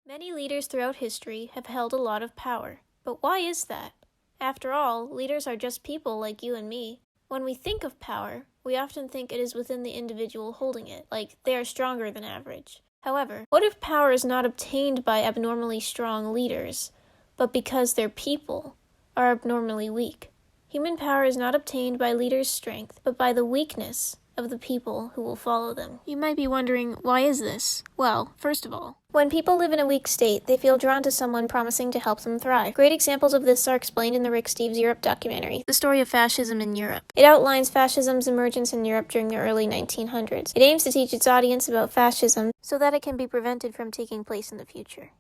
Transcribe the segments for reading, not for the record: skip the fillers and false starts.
Many leaders throughout history have held a lot of power. But why is that? After all, leaders are just people like you and me. When we think of power, we often think it is within the individual holding it, like they are stronger than average. However, what if power is not obtained by abnormally strong leaders, but because their people are abnormally weak? Human power is not obtained by leaders' strength, but by the weakness of the people who will follow them. You might be wondering, why is this? Well, first of all, when people live in a weak state, they feel drawn to someone promising to help them thrive. Great examples of this are explained in the Rick Steves Europe documentary, The Story of Fascism in Europe. It outlines fascism's emergence in Europe during the early 1900s. It aims to teach its audience about fascism so that it can be prevented from taking place in the future.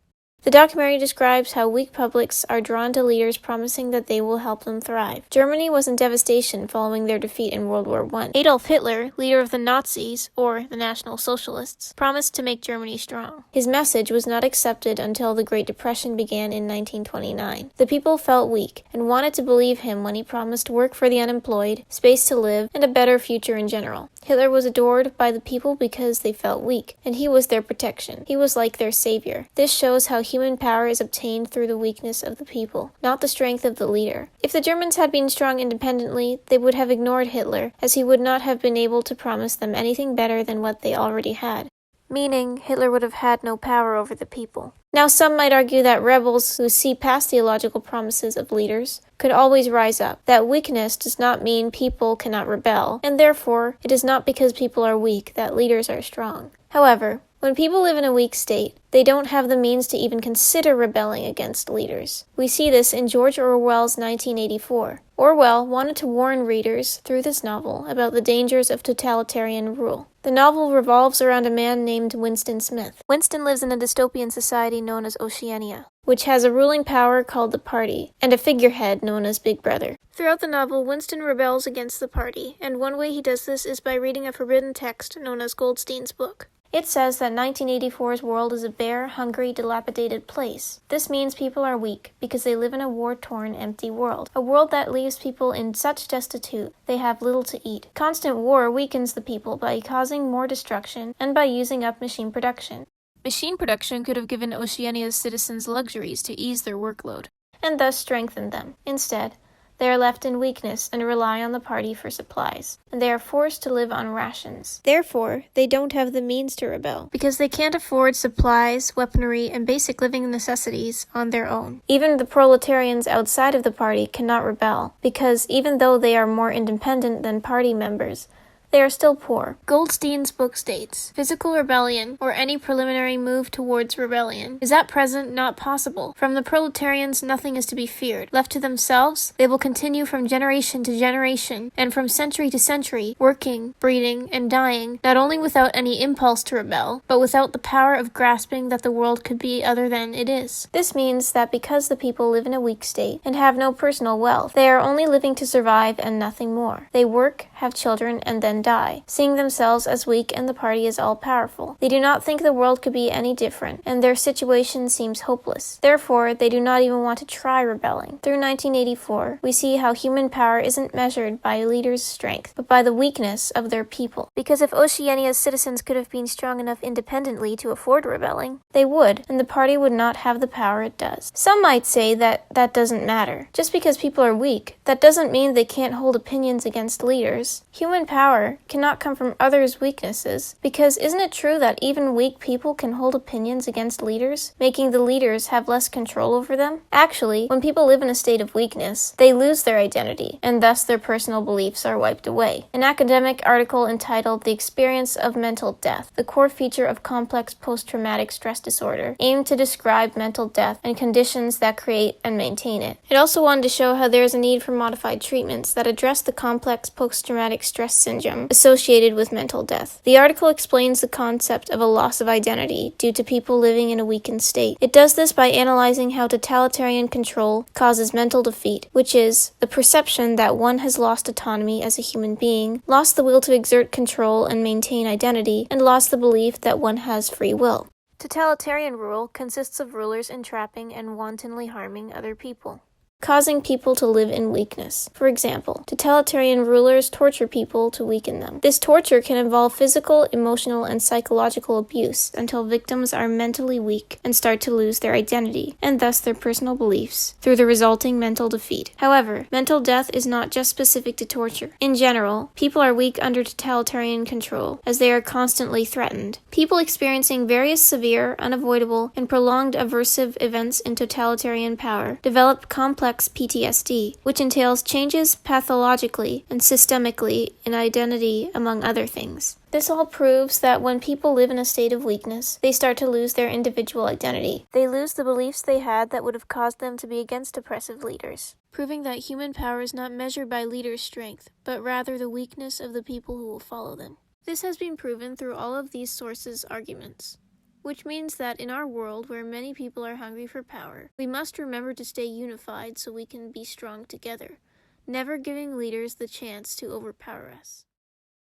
The documentary describes how weak publics are drawn to leaders promising that they will help them thrive. Germany was in devastation following their defeat in World War I. Adolf Hitler, leader of the Nazis, or the National Socialists, promised to make Germany strong. His message was not accepted until the Great Depression began in 1929. The people felt weak and wanted to believe him when he promised work for the unemployed, space to live, and a better future in general. Hitler was adored by the people because they felt weak, and he was their protection. He was like their savior. This shows how human power is obtained through the weakness of the people, not the strength of the leader. If the Germans had been strong independently, they would have ignored Hitler, as he would not have been able to promise them anything better than what they already had. Meaning, Hitler would have had no power over the people. Now, some might argue that rebels who see past the illogical promises of leaders could always rise up. That weakness does not mean people cannot rebel, and therefore, it is not because people are weak that leaders are strong. However, when people live in a weak state, they don't have the means to even consider rebelling against leaders. We see this in George Orwell's 1984. Orwell wanted to warn readers through this novel about the dangers of totalitarian rule. The novel revolves around a man named Winston Smith. Winston lives in a dystopian society known as Oceania, which has a ruling power called the Party, and a figurehead known as Big Brother. Throughout the novel, Winston rebels against the Party, and one way he does this is by reading a forbidden text known as Goldstein's book. It says that 1984's world is a bare, hungry, dilapidated place. This means people are weak because they live in a war-torn, empty world. A world that leaves people in such destitute they have little to eat. Constant war weakens the people by causing more destruction and by using up machine production. Machine production could have given Oceania's citizens luxuries to ease their workload, and thus strengthened them. Instead, they are left in weakness and rely on the Party for supplies, and they are forced to live on rations. Therefore, they don't have the means to rebel, because they can't afford supplies, weaponry, and basic living necessities on their own. Even the proletarians outside of the Party cannot rebel, because even though they are more independent than Party members, they are still poor. Goldstein's book states, physical rebellion, or any preliminary move towards rebellion, is at present not possible. From the proletarians, nothing is to be feared. Left to themselves, they will continue from generation to generation, and from century to century, working, breeding, and dying, not only without any impulse to rebel, but without the power of grasping that the world could be other than it is. This means that because the people live in a weak state, and have no personal wealth, they are only living to survive and nothing more. They work, have children, and then die, seeing themselves as weak and the Party as all-powerful. They do not think the world could be any different, and their situation seems hopeless. Therefore, they do not even want to try rebelling. Through 1984, we see how human power isn't measured by a leader's strength, but by the weakness of their people. Because if Oceania's citizens could have been strong enough independently to afford rebelling, they would, and the Party would not have the power it does. Some might say that that doesn't matter. Just because people are weak, that doesn't mean they can't hold opinions against leaders. Human power cannot come from others' weaknesses, because isn't it true that even weak people can hold opinions against leaders, making the leaders have less control over them? Actually, when people live in a state of weakness, they lose their identity, and thus their personal beliefs are wiped away. An academic article entitled The Experience of Mental Death, the core feature of complex posttraumatic stress disorder, aimed to describe mental death and conditions that create and maintain it. It also wanted to show how there is a need for modified treatments that address the complex post-traumatic stress syndrome associated with mental death. The article explains the concept of a loss of identity due to people living in a weakened state. It does this by analyzing how totalitarian control causes mental defeat, which is the perception that one has lost autonomy as a human being, lost the will to exert control and maintain identity, and lost the belief that one has free will. Totalitarian rule consists of rulers entrapping and wantonly harming other people. causing people to live in weakness. For example, totalitarian rulers torture people to weaken them. This torture can involve physical, emotional, and psychological abuse until victims are mentally weak and start to lose their identity, and thus their personal beliefs, through the resulting mental defeat. However, mental death is not just specific to torture. In general, people are weak under totalitarian control, as they are constantly threatened. People experiencing various severe, unavoidable, and prolonged aversive events in totalitarian power develop complex PTSD, which entails changes pathologically and systemically in identity, among other things. This all proves that when people live in a state of weakness, they start to lose their individual identity. They lose the beliefs they had that would have caused them to be against oppressive leaders, proving that human power is not measured by leaders' strength, but rather the weakness of the people who will follow them. This has been proven through all of these sources' arguments, which means that in our world where many people are hungry for power, we must remember to stay unified so we can be strong together, never giving leaders the chance to overpower us.